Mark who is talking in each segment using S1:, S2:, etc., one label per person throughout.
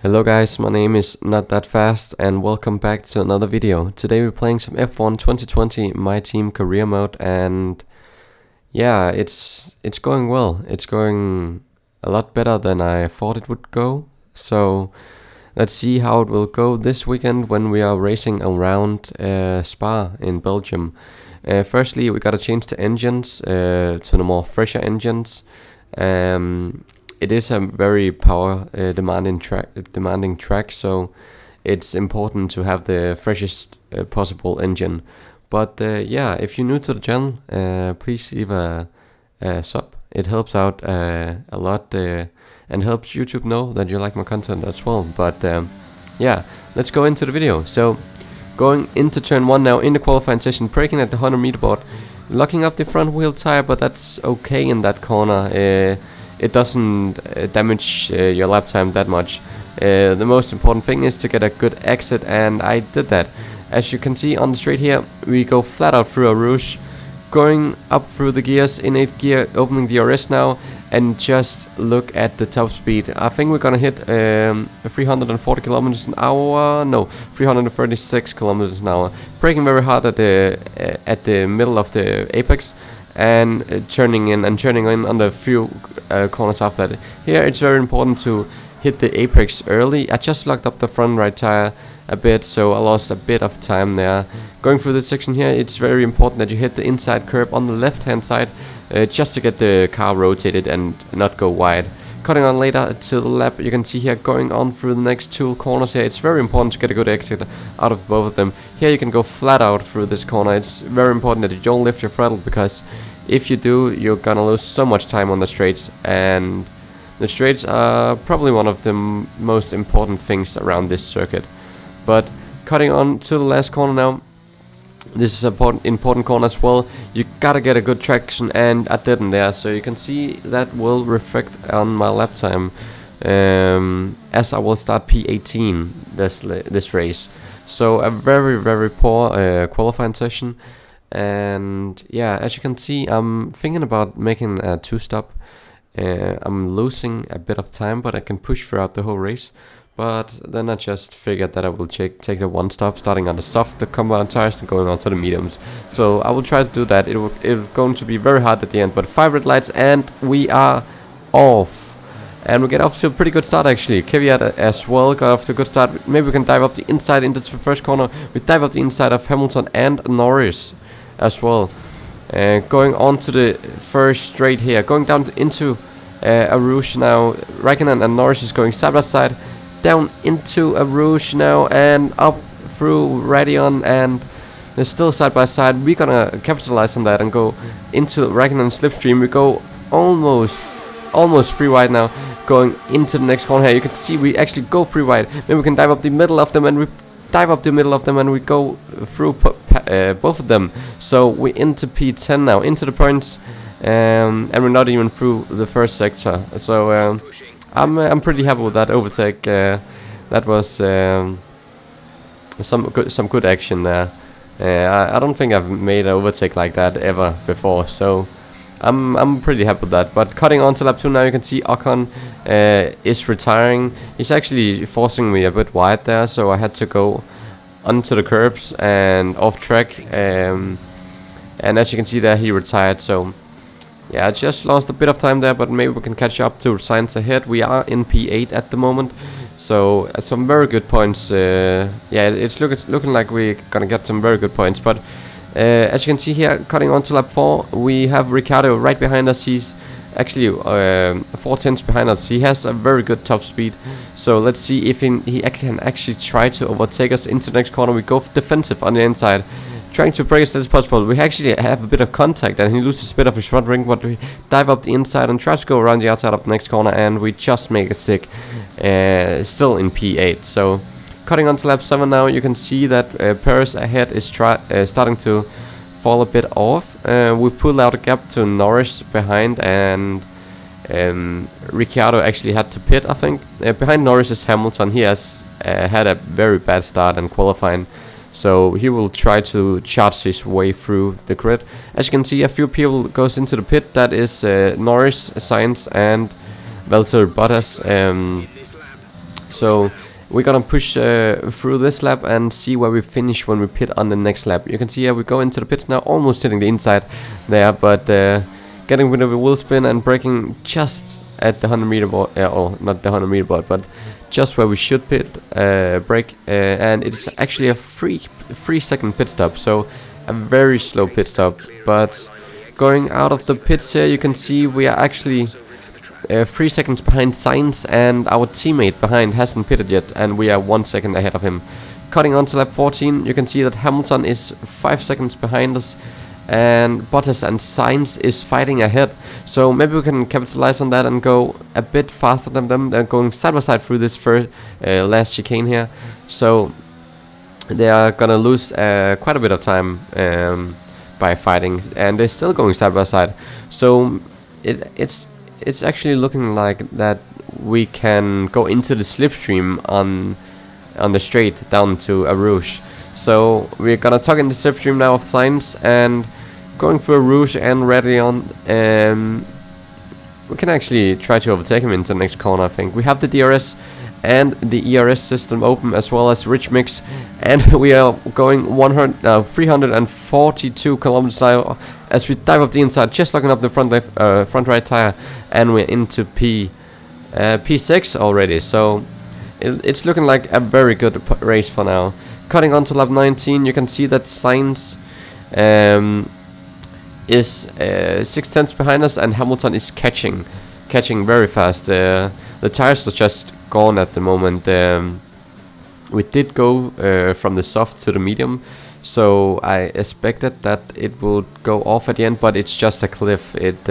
S1: Hello guys, my name is Not That Fast and welcome back to another video. Today we're playing some F1 2020 My Team career mode, and yeah, it's going well. It's going a lot better than I thought it would go. So let's see how it will go this weekend when we are racing around Spa in Belgium. Firstly, we gotta change the engines to the more fresher engines. It is a very power demanding track, so it's important to have the freshest possible engine. But yeah, if you're new to the channel, please leave a sub. It helps out a lot and helps YouTube know that you like my content as well. But yeah, let's go into the video. So going into turn 1 now in the qualifying session, braking at the 100-meter board, locking up the front wheel tire, but that's okay in that corner. It doesn't damage your lap time that much. The most important thing is to get a good exit, and I did that. As you can see on the straight here, we go flat out through a rouge, going up through the gears in 8th gear, opening the RS now, and just look at the top speed. I think we're gonna hit 340 kilometers an hour. No, 336 kilometers an hour. Braking very hard at the middle of the apex, and turning in on the few corners after that. Here it's very important to hit the apex early. I just locked up the front right tire a bit, so I lost a bit of time there. Going through this section here, it's very important that you hit the inside curb on the left hand side, just to get the car rotated and not go wide. Cutting on later to the lap, you can see here going on through the next two corners here. It's very important to get a good exit out of both of them. Here you can go flat out through this corner. It's very important that you don't lift your throttle, because if you do, you're gonna lose so much time on the straights, and the straights are probably one of the most important things around this circuit. But cutting on to the last corner now, this is an important corner as well. You gotta get a good traction, and I didn't there, so you can see that will reflect on my lap time, as I will start P18 this race. So a very poor qualifying session. And yeah, as you can see, I'm thinking about making a 2-stop. I'm losing a bit of time, but I can push throughout the whole race. But then I just figured that I will take the 1-stop, starting on the compound tires and going on to the mediums. So I will try to do that. It's going to be very hard at the end, but 5 red lights and we are off. And we get off to a pretty good start actually. Kvyat as well got off to a good start. Maybe we can dive up the inside into the first corner. We dive up the inside of Hamilton and Norris as well. Going on to the first straight here, going down into a rouge now. Raikkonen and Norris is going side by side, down into a rouge now, and up through Radion, and they're still side by side. We're gonna capitalize on that and go into Raikkonen slipstream. We go almost free wide now, going into the next corner here. You can see we actually go free wide. Then we can dive up the middle of them, and we dive up the middle of them, and we go through both of them. So we're into P10 now, into the points, and we're not even through the first sector. So I'm pretty happy with that overtake. That was some good action there. I don't think I've made an overtake like that ever before, so I'm pretty happy with that. But cutting on to lap 2 now, you can see Ocon is retiring. He's actually forcing me a bit wide there, so I had to go onto the curbs and off track. And as you can see there, he retired. So yeah, I just lost a bit of time there, but maybe we can catch up to Sainz ahead. We are in P8 at the moment, so some very good points. Yeah, it's looking like we're gonna get some very good points. But as you can see here, cutting on to lap 4, we have Ricciardo right behind us. He's actually 4 tenths behind us. He has a very good top speed. So let's see if he can actually try to overtake us into the next corner. We go defensive on the inside, trying to break as little as possible. We actually have a bit of contact, and he loses a bit of his front ring, but we dive up the inside and try to go around the outside of the next corner, and we just make it stick. Still in P8. So cutting on to lap 7 now, you can see that Perez ahead is starting to fall a bit off. We pull out a gap to Norris behind, and Ricciardo actually had to pit, I think. Behind Norris is Hamilton. He has had a very bad start in qualifying, so he will try to charge his way through the grid. As you can see, a few people goes into the pit. That is Norris, Sainz, and Valtteri Bottas. So we're gonna push through this lap and see where we finish when we pit on the next lap. You can see here we go into the pits now, almost hitting the inside there, but getting rid of a wheel spin and braking just at the 100 meter board, or not the 100 meter board, but just where we should brake, and it's actually a 3-second pit stop, so a very slow pit stop. But going out of the pits here, you can see we are actually 3 seconds behind Sainz, and our teammate behind hasn't pitted yet, and we are 1 second ahead of him. Cutting on to lap 14, you can see that Hamilton is 5 seconds behind us, and Bottas and Sainz is fighting ahead. So maybe we can capitalize on that and go a bit faster than them. They're going side by side through this last chicane here, so they are gonna lose quite a bit of time by fighting, and they're still going side by side. So it's actually looking like that we can go into the slipstream on the straight down to a Rouge. So we're gonna tuck in the slipstream now of Sainz and going through a Rouge and ready on. We can actually try to overtake him into the next corner. I think we have the DRS and the ERS system open, as well as Rich Mix, and we are going 342 kilometers an hour as we dive up the inside, just locking up the front right tire, and we're into P6 already. So it's looking like a very good race for now. Cutting on to lap 19, you can see that Sainz is 6/10 behind us, and Hamilton is catching very fast. The tires are just gone at the moment. We did go from the soft to the medium, so I expected that it would go off at the end, but it's just a cliff. It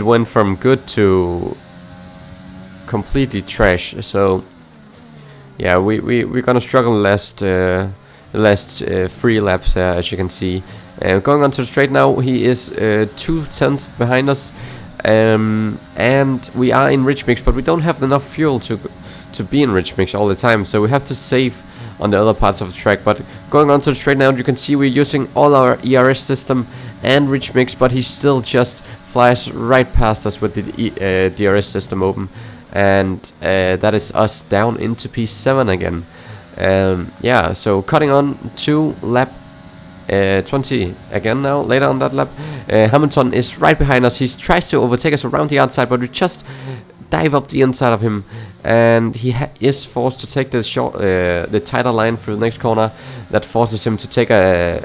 S1: went from good to completely trash. So yeah, we're gonna struggle the last 3 laps, as you can see. Going on to the straight now, he is 2/10 behind us, and we are in Rich Mix, but we don't have enough fuel to be in Rich Mix all the time, so we have to save on the other parts of the track. But going on to the straight now, you can see we're using all our ERS system and Rich Mix, but he still just flies right past us with the DRS system open, and that is us down into P7 again. Yeah, so cutting on to lap 20 again now, later on that lap. Hamilton is right behind us. He tries to overtake us around the outside, but we just dive up the inside of him, and he is forced to take the tighter line through the next corner. That forces him to take a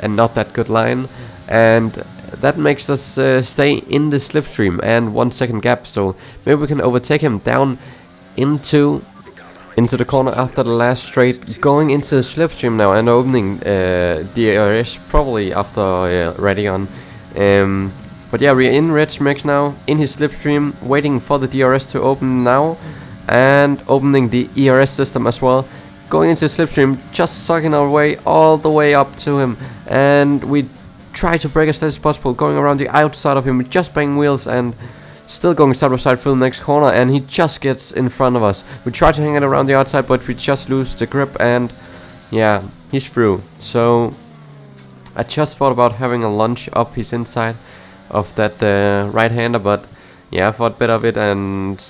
S1: not that good line, and that makes us stay in the slipstream and 1 second gap. So maybe we can overtake him down into the corner after the last straight, going into the slipstream now and opening DRS probably after ready on. But yeah, we're in Rich Mix now, in his slipstream, waiting for the DRS to open now, and opening the ERS system as well. Going into the slipstream, just sucking our way all the way up to him, and we try to brake as little as possible, going around the outside of him with just banging wheels and still going side by side through the next corner, and he just gets in front of us. We try to hang it around the outside, but we just lose the grip, and yeah, he's through. So I just thought about having a lunge up his inside of that right-hander, but yeah, I thought better of it, and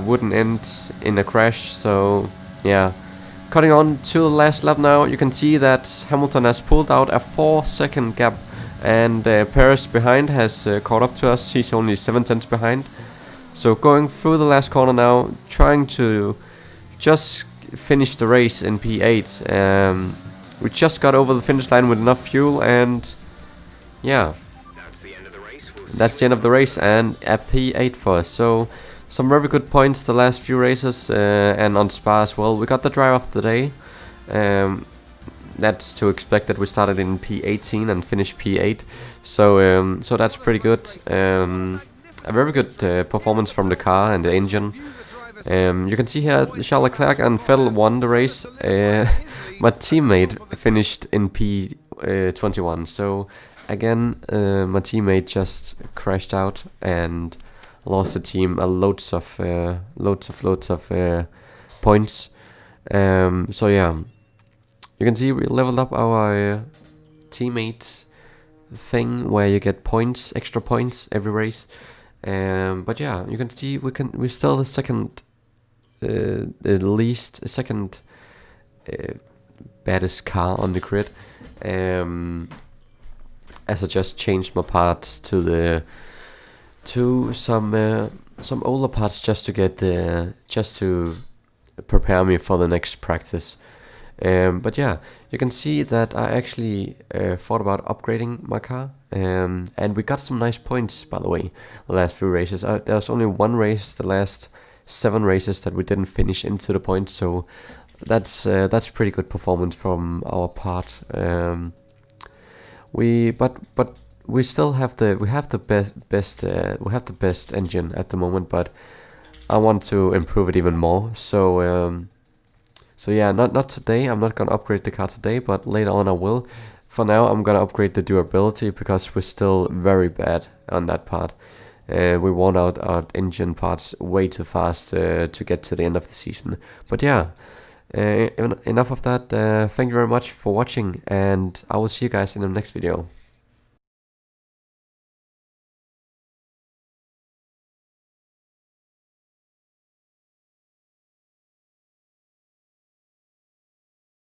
S1: wouldn't end in a crash. So yeah, cutting on to the last lap now, you can see that Hamilton has pulled out a 4-second gap, and Perez behind has caught up to us. He's only 7/10 behind. So going through the last corner now, trying to just finish the race in P8. We just got over the finish line with enough fuel, and yeah, that's the end of the race and a P8 for us. So some very good points the last few races, and on Spa as well. We got the drive of the day. That's to expect that we started in P18 and finished P8. So so that's pretty good. A very good performance from the car and the engine. You can see here Charles Leclerc and Vettel won the race. My teammate finished in P21. So again, my teammate just crashed out and lost the team loads of points. So yeah, you can see we leveled up our teammate thing where you get points, extra points every race. But yeah, you can see we're still the second the least second baddest car on the grid, as I just changed my parts to some older parts just to get just to prepare me for the next practice. But yeah, you can see that I actually thought about upgrading my car, and we got some nice points, by the way, the last few races. There was only one race, the last 7 races, that we didn't finish into the points, so that's pretty good performance from our part. But we still have the best engine at the moment, but I want to improve it even more. So yeah, not today. I'm not gonna upgrade the car today, but later on I will. For now, I'm gonna upgrade the durability because we're still very bad on that part. We worn out our engine parts way too fast to get to the end of the season. But yeah, enough of that. Thank you very much for watching, and I will see you guys in the next video.